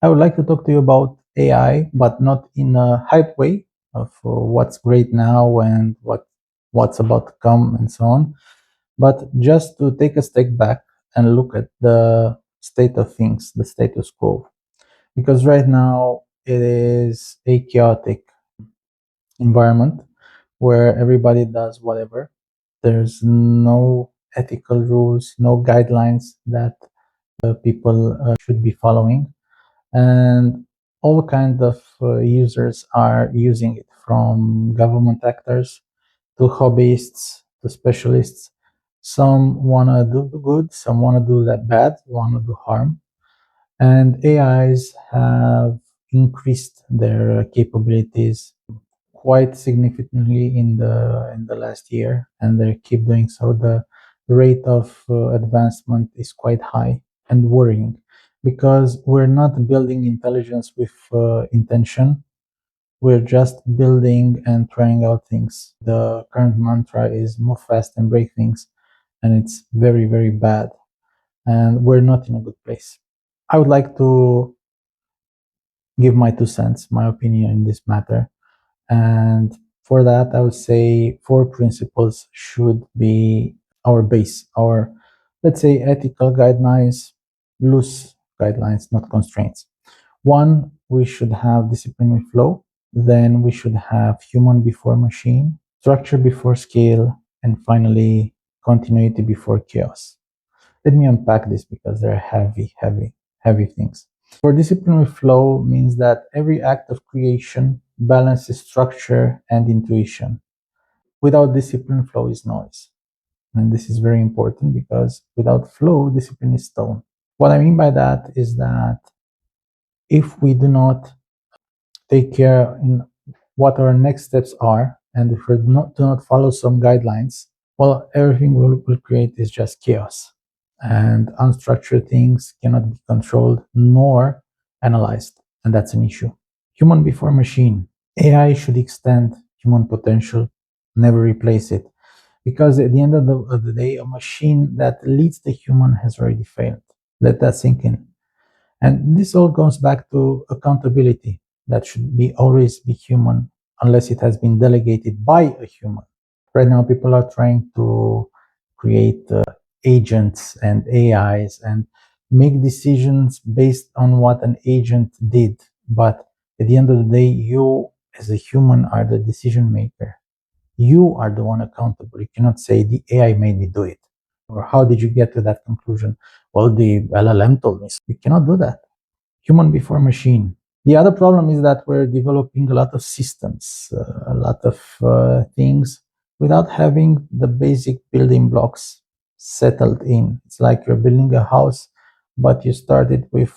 I would like to talk to you about AI, but not in a hype way of what's great now and what's about to come and so on, but just to take a step back and look at the state of things, the status quo. Because right now it is a chaotic environment where everybody does whatever. There's no ethical rules, no guidelines that people should be following, and all kinds of users are using it, from government actors to hobbyists to specialists. Some want to do good, some want to do that bad, want to do harm. And AIs have increased their capabilities quite significantly in the last year, and they keep doing so. The rate of advancement is quite high and worrying, because we're not building intelligence with intention. We're just building and trying out things. The current mantra is move fast and break things, and it's very, very bad. And we're not in a good place. I would like to give my 2 cents, my opinion in this matter. And for that, I would say 4 principles should be our base, our, let's say, ethical guidelines, loose guidelines, not constraints. One, we should have discipline with flow. Then we should have human before machine, structure before scale, and finally, continuity before chaos. Let me unpack this because they're heavy, heavy, heavy things. For discipline with flow means that every act of creation balances structure and intuition. Without discipline, flow is noise. And this is very important, because without flow, discipline is stone. What I mean by that is that if we do not take care in what our next steps are, and if we do not follow some guidelines, well, everything will create is just chaos. And unstructured things cannot be controlled nor analyzed, and that's an issue. Human before machine. AI should extend human potential, never replace it, because at the end of the day, a machine that leads the human has already failed. Let that sink in. And this all goes back to accountability. That should be always be human, unless it has been delegated by a human. Right now, people are trying to create agents and AIs and make decisions based on what an agent did. But at the end of the day, you as a human are the decision maker. You are the one accountable. You cannot say the AI made me do it. Or how did you get to that conclusion? Well, the LLM told me. You cannot do that. Human before machine. The other problem is that we're developing a lot of systems, a lot of things without having the basic building blocks settled in. It's like you're building a house, but you started with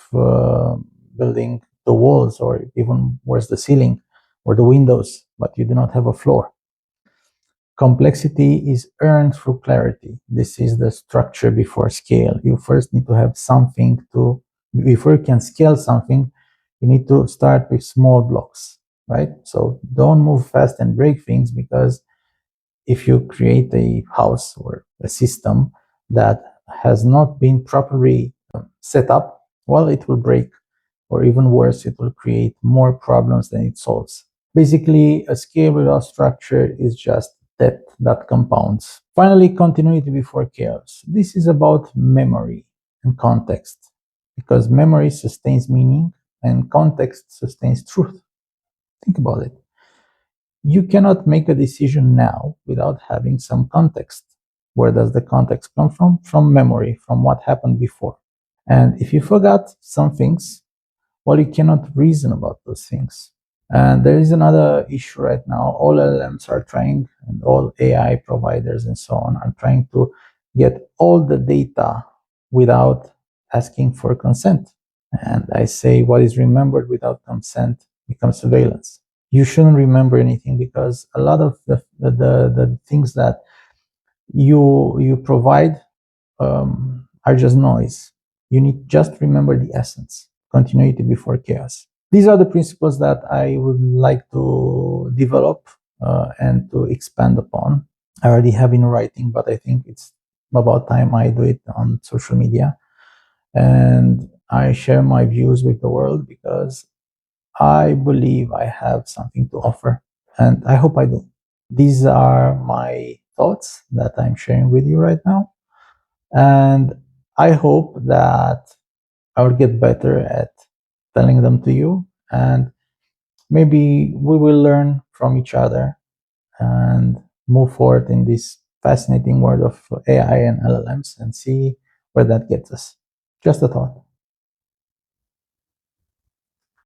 building the walls, or even worse, the ceiling or the windows, but you do not have a floor. Complexity is earned through clarity. This is the structure before scale. You first need to have something to, before you can scale something, you need to start with small blocks, right? So don't move fast and break things, because if you create a house or a system that has not been properly set up, well, it will break, or even worse, it will create more problems than it solves. Basically, a scale without structure is just debt that compounds. Finally, continuity before chaos. This is about memory and context, because memory sustains meaning and context sustains truth. Think about it. You cannot make a decision now without having some context. Where does the context come from? From memory, from what happened before. And if you forgot some things, well, you cannot reason about those things. And there is another issue right now. All LLMs are trying, and all AI providers and so on are trying to get all the data without asking for consent. And I say, what is remembered without consent becomes surveillance. You shouldn't remember anything, because a lot of the things that you provide are just noise. You need just remember the essence. Continuity before chaos. These are the principles that I would like to develop and to expand upon. I already have in writing, but I think it's about time I do it on social media. And I share my views with the world because I believe I have something to offer, and I hope I do. These are my thoughts that I'm sharing with you right now, and I hope that I will get better at telling them to you, and maybe we will learn from each other and move forward in this fascinating world of AI and LLMs and see where that gets us. Just a thought.